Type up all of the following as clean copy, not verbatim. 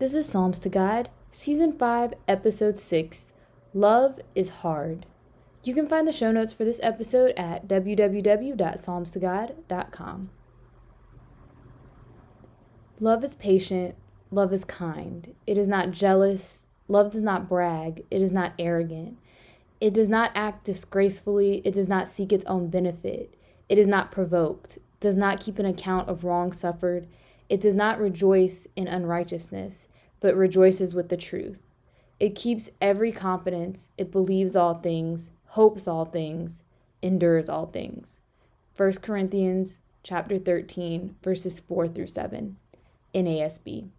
This is Psalms to God, Season 5, Episode 6, Love is Hard. You can find the show notes for this episode at www.psalmstogod.com. Love is patient, love is kind. It is not jealous, love does not brag, it is not arrogant. It does not act disgracefully, it does not seek its own benefit. It is not provoked, does not keep an account of wrong suffered. It does not rejoice in unrighteousness, but rejoices with the truth. It keeps every confidence, it believes all things, hopes all things, endures all things. 1 Corinthians chapter 13, verses 4 through 7, NASB.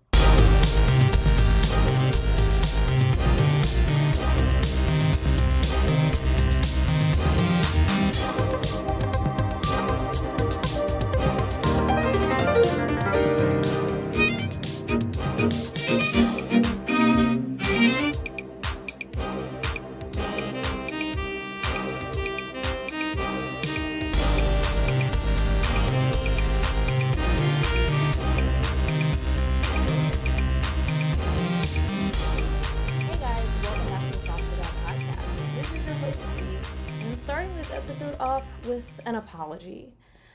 Starting this episode off with an apology.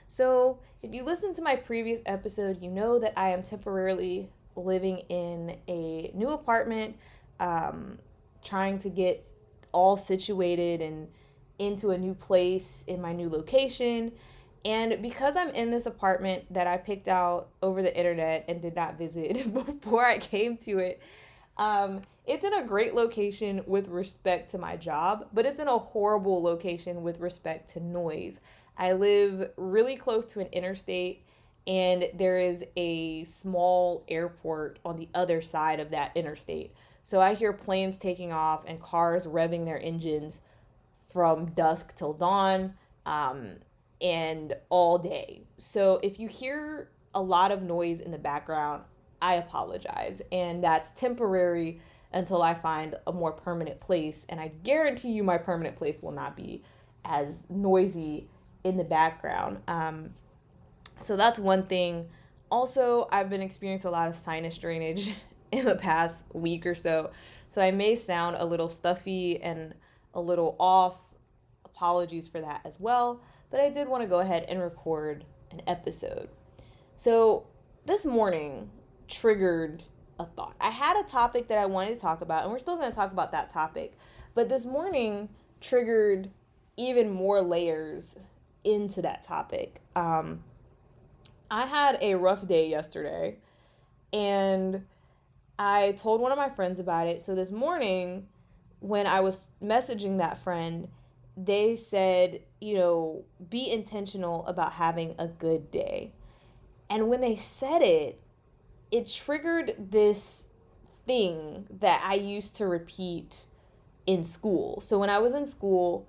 So, if you listen to my previous episode, you know that I am temporarily living in a new apartment, trying to get all situated and into a new place in my new location. And because I'm in this apartment that I picked out over the internet and did not visit before I came to it, it's in a great location with respect to my job, but it's in a horrible location with respect to noise. I live really close to an interstate, and there is a small airport on the other side of that interstate. So I hear planes taking off and cars revving their engines from dusk till dawn, and all day. So if you hear a lot of noise in the background, I apologize, and that's temporary until I find a more permanent place, and I guarantee you my permanent place will not be as noisy in the background. So that's one thing. Also, I've been experiencing a lot of sinus drainage in the past week or so I may sound a little stuffy and a little off. Apologies for that as well, but I did want to go ahead and record an episode. So this morning triggered a thought. I had a topic that I wanted to talk about, and we're still going to talk about that topic, but this morning triggered even more layers into that topic. I had a rough day yesterday, and I told one of my friends about it. So this morning, when I was messaging that friend, they said, be intentional about having a good day. And when they said it, it triggered this thing that I used to repeat in school. So when I was in school,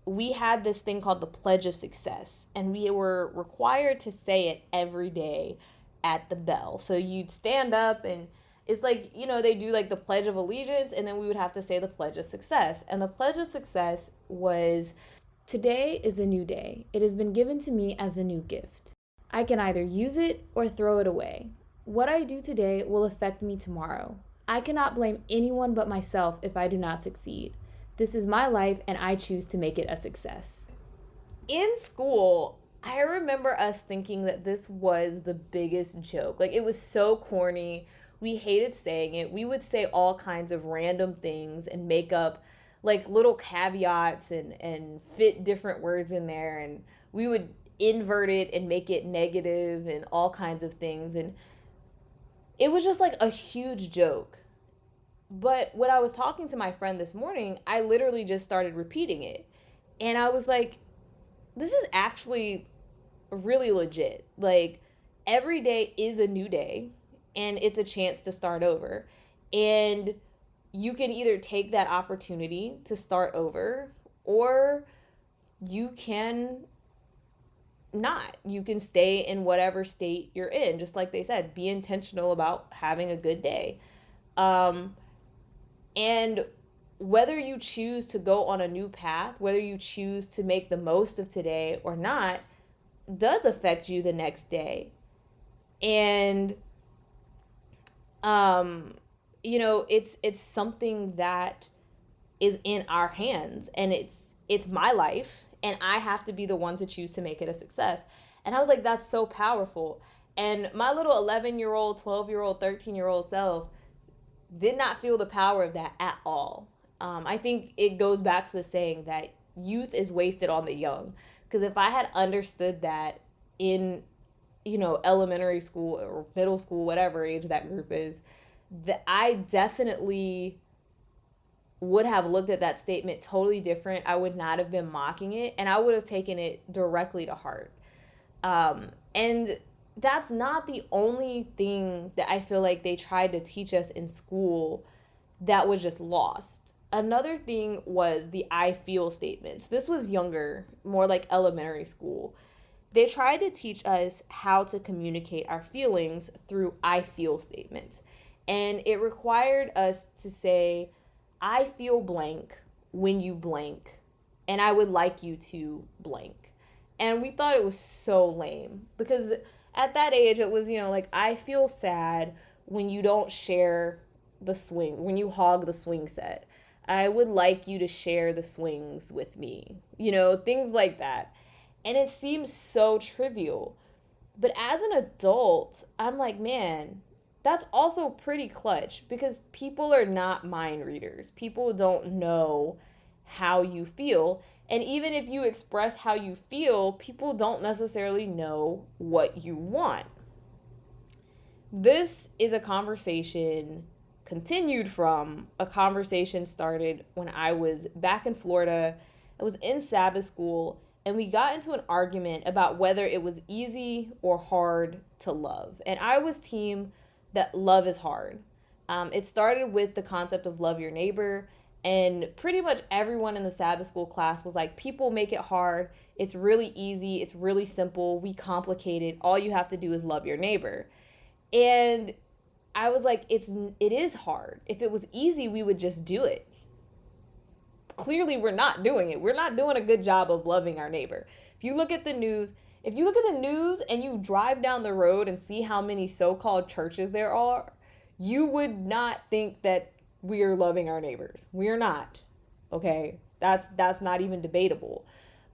we had this thing called the Pledge of Success, and we were required to say it every day at the bell. So you'd stand up, and it's like, they do like the Pledge of Allegiance, and then we would have to say the Pledge of Success. And the Pledge of Success was, today is a new day. It has been given to me as a new gift. I can either use it or throw it away. What I do today will affect me tomorrow. I cannot blame anyone but myself if I do not succeed. This is my life, and I choose to make it a success. In school, I remember us thinking that this was the biggest joke. Like, it was so corny. We hated saying it. We would say all kinds of random things and make up like little caveats and fit different words in there, and we would invert it and make it negative and all kinds of things, and it was just like a huge joke. But when I was talking to my friend this morning, I literally just started repeating it, and I was like, this is actually really legit. Like, every day is a new day, and it's a chance to start over, and you can either take that opportunity to start over, or you can not. You can stay in whatever state you're in. Just like they said, be intentional about having a good day. And whether you choose to go on a new path, whether you choose to make the most of today or not, does affect you the next day. And um, it's something that is in our hands, and it's my life, and I have to be the one to choose to make it a success. And I was like, that's so powerful. And my little 11-year-old, 12-year-old, 13-year-old self did not feel the power of that at all. I think it goes back to the saying that youth is wasted on the young. Because if I had understood that in, elementary school or middle school, whatever age that group is, that I definitely would have looked at that statement totally different. I would not have been mocking it, and I would have taken it directly to heart. And that's not the only thing that I feel like they tried to teach us in school that was just lost. Another thing was the I feel statements. This was younger, more like elementary school. They tried to teach us how to communicate our feelings through I feel statements. And it required us to say, I feel blank when you blank, and I would like you to blank. And we thought it was so lame because at that age it was, like, I feel sad when you don't share the swing, when you hog the swing set. I would like you to share the swings with me, things like that. And it seems so trivial. But as an adult, I'm like, man, that's also pretty clutch because people are not mind readers. People don't know how you feel. And even if you express how you feel, people don't necessarily know what you want. This is a conversation continued from a conversation started when I was back in Florida. I was in Sabbath school, and we got into an argument about whether it was easy or hard to love. And I was team that love is hard. It started with the concept of love your neighbor, and pretty much everyone in the Sabbath school class was like, people make it hard. It's really easy. It's really simple. We complicate it. All you have to do is love your neighbor. And I was like, it is hard. If it was easy, we would just do it. Clearly, we're not doing it. We're not doing a good job of loving our neighbor. If you look at the news and you drive down the road and see how many so-called churches there are, you would not think that we are loving our neighbors. We are not. Okay? That's not even debatable.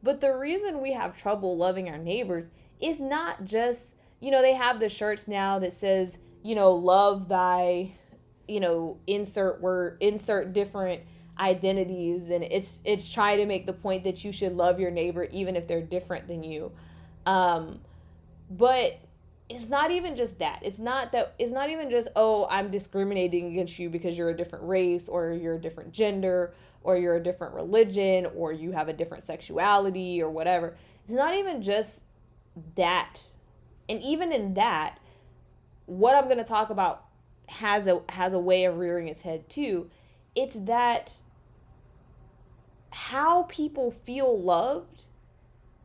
But the reason we have trouble loving our neighbors is not just, they have the shirts now that says, love thy, insert different identities, and it's trying to make the point that you should love your neighbor even if they're different than you. But it's not even just that. It's not even just, oh, I'm discriminating against you because you're a different race, or you're a different gender, or you're a different religion, or you have a different sexuality, or whatever. It's not even just that. And even in that, what I'm going to talk about has a way of rearing its head too. It's that how people feel loved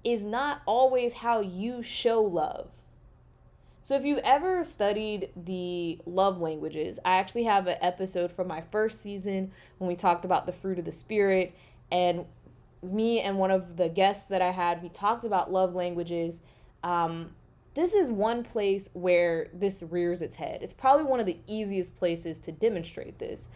is not always how you show love. So if you've ever studied the love languages, I actually have an episode from my first season when we talked about the fruit of the spirit, and me and one of the guests that I had, we talked about love languages. This is one place where this rears its head. It's probably one of the easiest places to demonstrate this.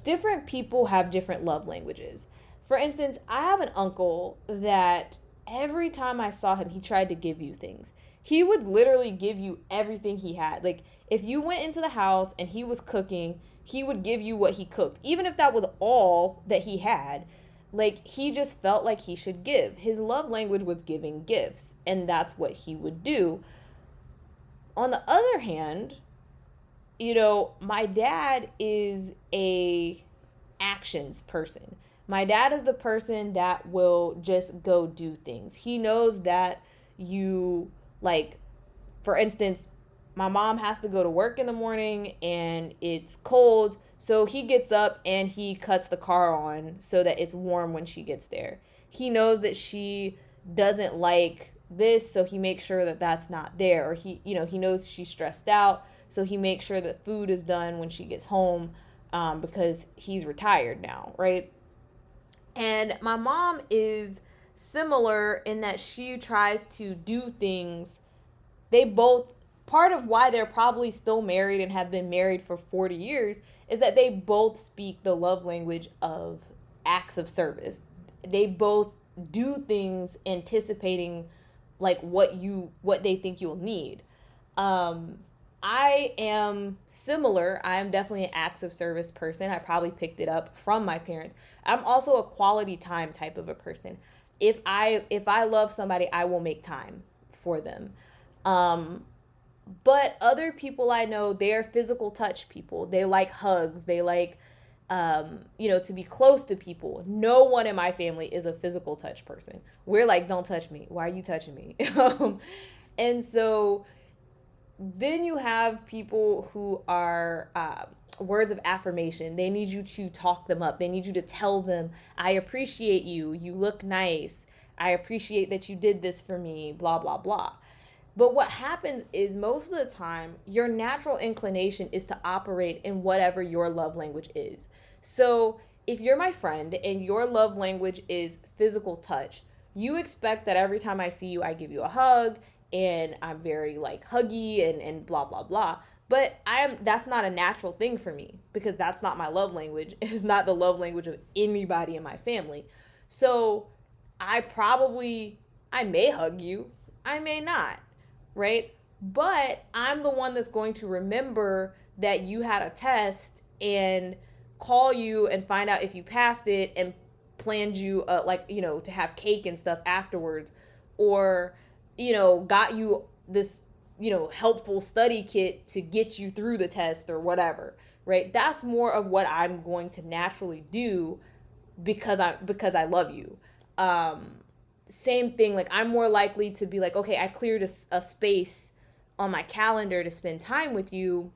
Different people have different love languages. For instance, I have an uncle that every time I saw him, he tried to give you things. He would literally give you everything he had. Like, if you went into the house and he was cooking, he would give you what he cooked. Even if that was all that he had, like, he just felt like he should give. His love language was giving gifts, and that's what he would do. On the other hand, my dad is a actions person. My dad is the person that will just go do things. He knows that like, for instance, my mom has to go to work in the morning and it's cold, so he gets up and he cuts the car on so that it's warm when she gets there. He knows that she doesn't like this, so he makes sure that that's not there. Or he knows she's stressed out, so he makes sure that food is done when she gets home, because he's retired now, right? And my mom is similar in that she tries to do things. They both part of why they're probably still married and have been married for 40 years is that they both speak the love language of acts of service. They both do things anticipating like what they think you'll need. I am similar. I am definitely an acts of service person. I probably picked it up from my parents. I'm also a quality time type of a person. If I love somebody, I will make time for them. But other people I know, they're physical touch people. They like hugs. They like to be close to people. No one in my family is a physical touch person. We're like, don't touch me. Why are you touching me? And so then you have people who are words of affirmation. They need you to talk them up. They need you to tell them, I appreciate you. You look nice. I appreciate that you did this for me, blah, blah, blah. But what happens is most of the time, your natural inclination is to operate in whatever your love language is. So if you're my friend and your love language is physical touch, you expect that every time I see you, I give you a hug and I'm very like huggy and blah, blah, blah. But that's not a natural thing for me because that's not my love language. It's not the love language of anybody in my family. So I may hug you, I may not. Right? But I'm the one that's going to remember that you had a test and call you and find out if you passed it and planned you to have cake and stuff afterwards, or got you this helpful study kit to get you through the test or whatever. Right? That's more of what I'm going to naturally do because I love you. Same thing, like I'm more likely to be like, okay, I cleared a space on my calendar to spend time with you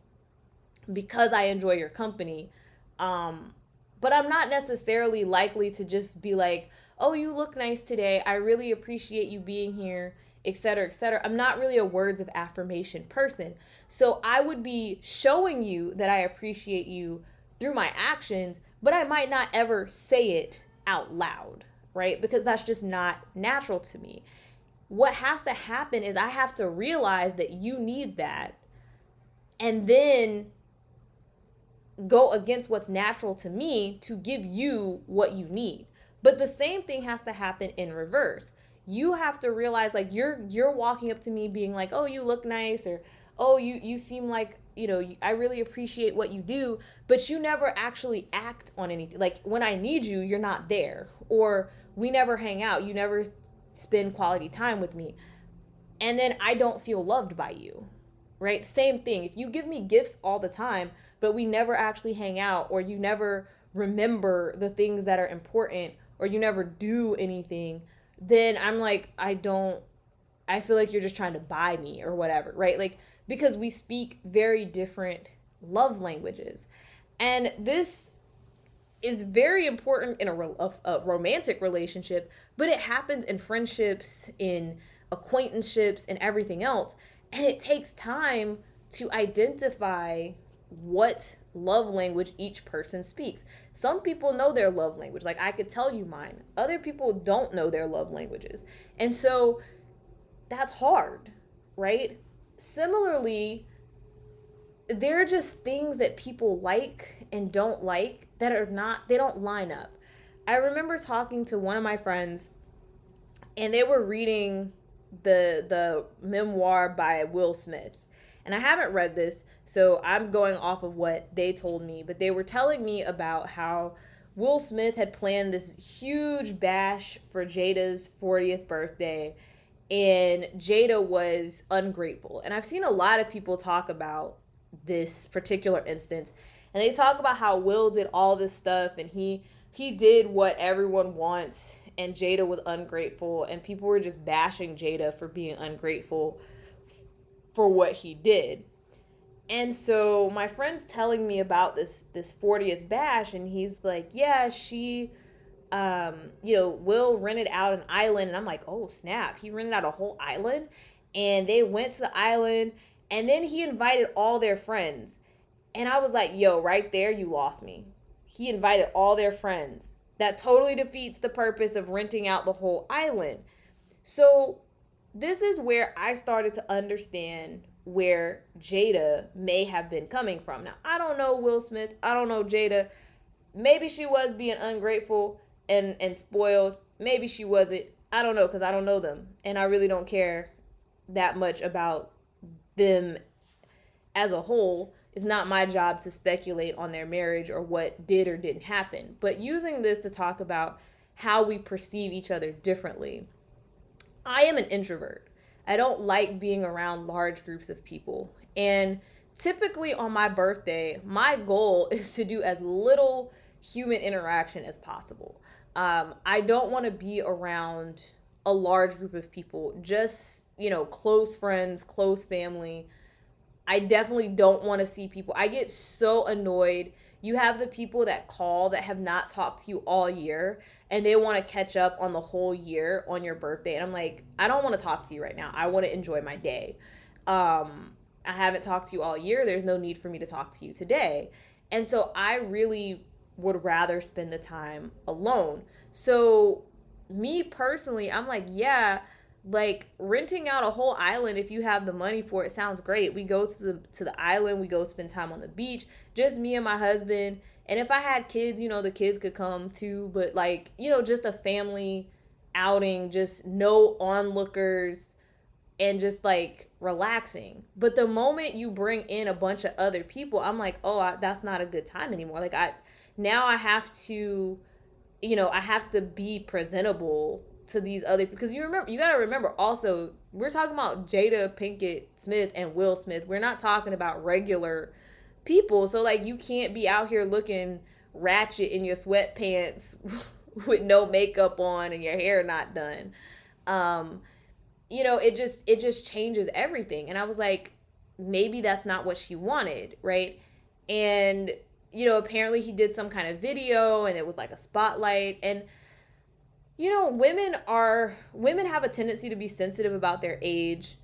because I enjoy your company. But I'm not necessarily likely to just be like, oh, you look nice today. I really appreciate you being here, etc., etc. I'm not really a words of affirmation person. So I would be showing you that I appreciate you through my actions, but I might not ever say it out loud. Right? Because that's just not natural to me. What has to happen is I have to realize that you need that and then go against what's natural to me to give you what you need. But the same thing has to happen in reverse. You have to realize like you're walking up to me being like, oh, you look nice, or oh, you seem like, I really appreciate what you do, but you never actually act on anything. Like when I need you, you're not there, or we never hang out. You never spend quality time with me. And then I don't feel loved by you, right? Same thing. If you give me gifts all the time, but we never actually hang out, or you never remember the things that are important, or you never do anything, then I'm like, I feel like you're just trying to buy me or whatever, right? Like, because we speak very different love languages. And this is very important in a romantic relationship, but it happens in friendships, in acquaintanceships, and everything else. And it takes time to identify what love language each person speaks. Some people know their love language. Like I could tell you mine. Other people don't know their love languages. And so that's hard, right? Similarly, there are just things that people like and don't like that they don't line up. I remember talking to one of my friends and they were reading the memoir by Will Smith. And I haven't read this, so I'm going off of what they told me, but they were telling me about how Will Smith had planned this huge bash for Jada's 40th birthday, and Jada was ungrateful. And I've seen a lot of people talk about this particular instance, and they talk about how Will did all this stuff and he did what everyone wants, and Jada was ungrateful, and people were just bashing Jada for being ungrateful for what he did. And so my friend's telling me about this 40th bash, and he's like, yeah, she Will rented out an island. And I'm like, oh snap, he rented out a whole island. And they went to the island, and then he invited all their friends. And I was like, yo, right there, you lost me. He invited all their friends. That totally defeats the purpose of renting out the whole island. So this is where I started to understand where Jada may have been coming from. Now, I don't know Will Smith. I don't know Jada. Maybe she was being ungrateful and spoiled. Maybe she wasn't. I don't know, because I don't know them. And I really don't care that much about them as a whole. It's not my job to speculate on their marriage or what did or didn't happen. But using this to talk about how we perceive each other differently. I am an introvert. I don't like being around large groups of people. And typically on my birthday, my goal is to do as little human interaction as possible. I don't want to be around a large group of people, just, close friends, close family. I definitely don't want to see people. I get so annoyed. You have the people that call that have not talked to you all year and they want to catch up on the whole year on your birthday. And I'm like, I don't want to talk to you right now. I want to enjoy my day. I haven't talked to you all year. There's no need for me to talk to you today. And so I really would rather spend the time alone. So me personally, I'm like, yeah, like renting out a whole island, if you have the money for it, sounds great. We go to the island, we go spend time on the beach, just me and my husband. And if I had kids, the kids could come too, but like, just a family outing, just no onlookers and just like relaxing. But the moment you bring in a bunch of other people, I'm like, oh, that's not a good time anymore. Like I have to, I have to be presentable to these other, because you got to remember also, we're talking about Jada Pinkett Smith and Will Smith. We're not talking about regular people. So like, you can't be out here looking ratchet in your sweatpants with no makeup on and your hair not done. It just changes everything. And I was like, maybe that's not what she wanted, right? And apparently he did some kind of video and it was like a spotlight. And women have a tendency to be sensitive about their age,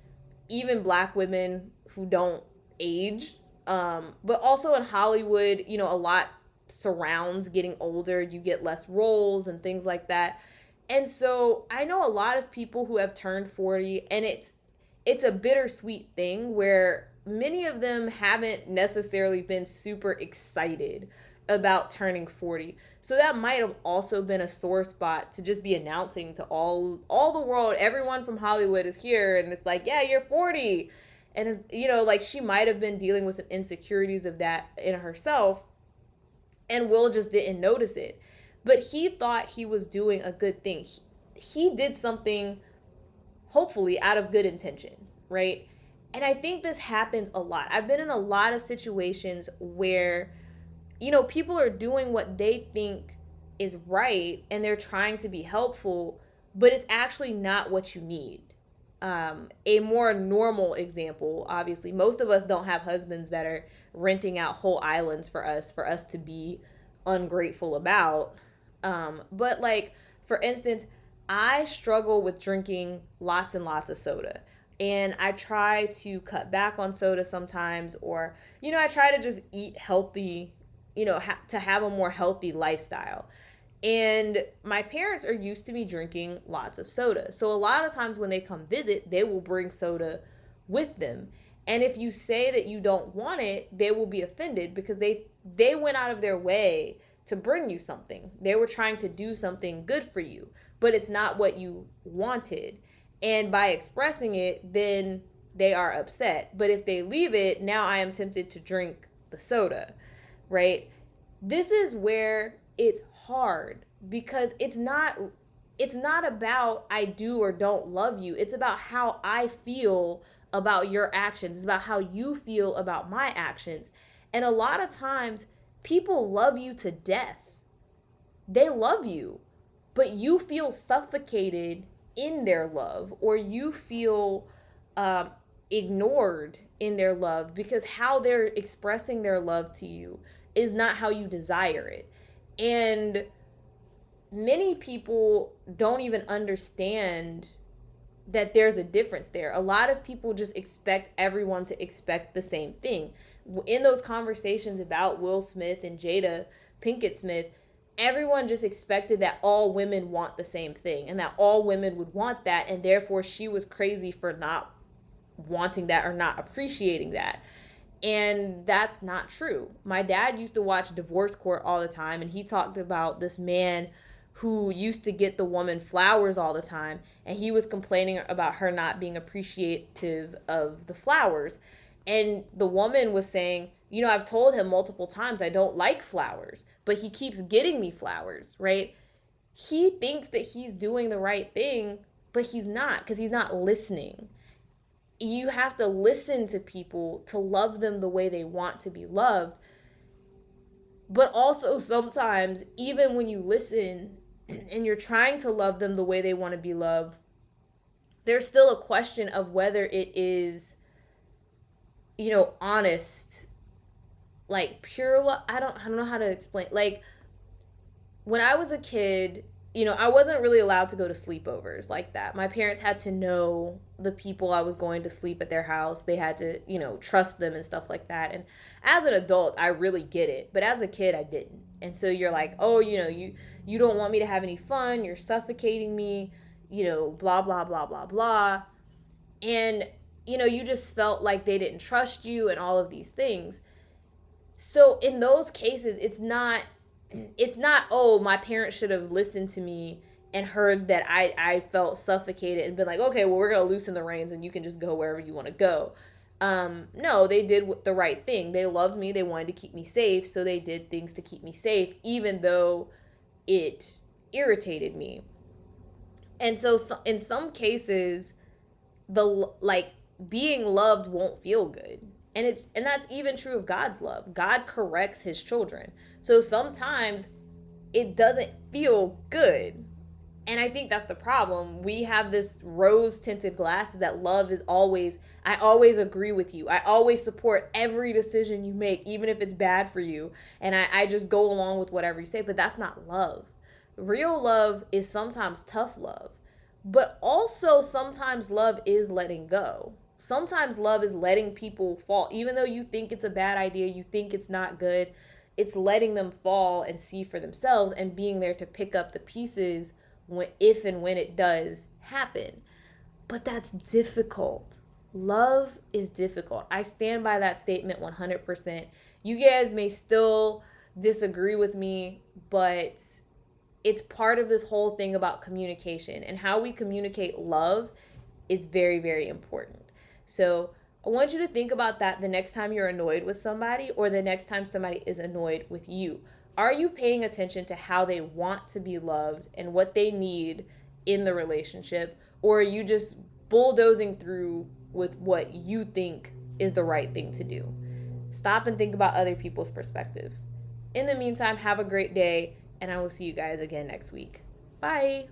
even Black women who don't age. But also in Hollywood, a lot surrounds getting older. You get less roles and things like that. And so I know a lot of people who have turned 40, and it's a bittersweet thing where many of them haven't necessarily been super excited about turning 40. So that might have also been a sore spot to just be announcing to all the world, everyone from Hollywood is here, and it's like, yeah, you're 40. And it's, like she might have been dealing with some insecurities of that in herself, and Will just didn't notice it. But he thought he was doing a good thing. He did something hopefully out of good intention, right? And I think this happens a lot. I've been in a lot of situations where people are doing what they think is right and they're trying to be helpful, but it's actually not what you need. A more normal example, obviously, most of us don't have husbands that are renting out whole islands for us to be ungrateful about. But like, for instance, I struggle with drinking lots and lots of soda. And I try to cut back on soda sometimes, or, I try to just eat healthy, to have a more healthy lifestyle. And my parents are used to me drinking lots of soda. So a lot of times when they come visit, they will bring soda with them. And if you say that you don't want it, they will be offended because they went out of their way to bring you something. They were trying to do something good for you, but it's not what you wanted. And by expressing it, then they are upset. But if they leave it, now I am tempted to drink the soda, right? This is where it's hard because it's not about I do or don't love you. It's about how I feel about your actions. It's about how you feel about my actions. And a lot of times people love you to death. They love you, but you feel suffocated in their love, or you feel ignored in their love because how they're expressing their love to you is not how you desire it. And many people don't even understand that there's a difference there. A lot of people just expect everyone to expect the same thing. In those conversations about Will Smith and Jada Pinkett Smith, everyone just expected that all women want the same thing and that all women would want that, and therefore she was crazy for not wanting that or not appreciating that. And that's not true. My dad used to watch divorce court all the time, and he talked about this man who used to get the woman flowers all the time, and he was complaining about her not being appreciative of the flowers. And the woman was saying, I've told him multiple times I don't like flowers, but he keeps getting me flowers, right? He thinks that he's doing the right thing, but he's not, because he's not listening. You have to listen to people to love them the way they want to be loved. But also sometimes, even when you listen and you're trying to love them the way they want to be loved, there's still a question of whether it is, honest, like pure love. I don't know how to explain. Like, when I was a kid, I wasn't really allowed to go to sleepovers like that. My parents had to know the people I was going to sleep at their house. They had to, trust them and stuff like that. And as an adult, I really get it. But as a kid, I didn't. And so you're like, oh, you don't want me to have any fun. You're suffocating me, blah, blah, blah, blah, blah. And, you just felt like they didn't trust you and all of these things. So in those cases, it's not, oh, my parents should have listened to me and heard that I felt suffocated and been like, okay, well, we're going to loosen the reins and you can just go wherever you want to go. No, they did the right thing. They loved me. They wanted to keep me safe. So they did things to keep me safe, even though it irritated me. And so in some cases, being loved won't feel good. And that's even true of God's love. God corrects his children. So sometimes it doesn't feel good. And I think that's the problem. We have this rose-tinted glasses that love is always, I always agree with you. I always support every decision you make, even if it's bad for you. And I just go along with whatever you say. But that's not love. Real love is sometimes tough love. But also sometimes love is letting go. Sometimes love is letting people fall. Even though you think it's a bad idea, you think it's not good, it's letting them fall and see for themselves and being there to pick up the pieces if and when it does happen. But that's difficult. Love is difficult. I stand by that statement 100%. You guys may still disagree with me, but it's part of this whole thing about communication, and how we communicate love is very, very important. So I want you to think about that the next time you're annoyed with somebody, or the next time somebody is annoyed with you. Are you paying attention to how they want to be loved and what they need in the relationship? Or are you just bulldozing through with what you think is the right thing to do? Stop and think about other people's perspectives. In the meantime, have a great day, and I will see you guys again next week. Bye.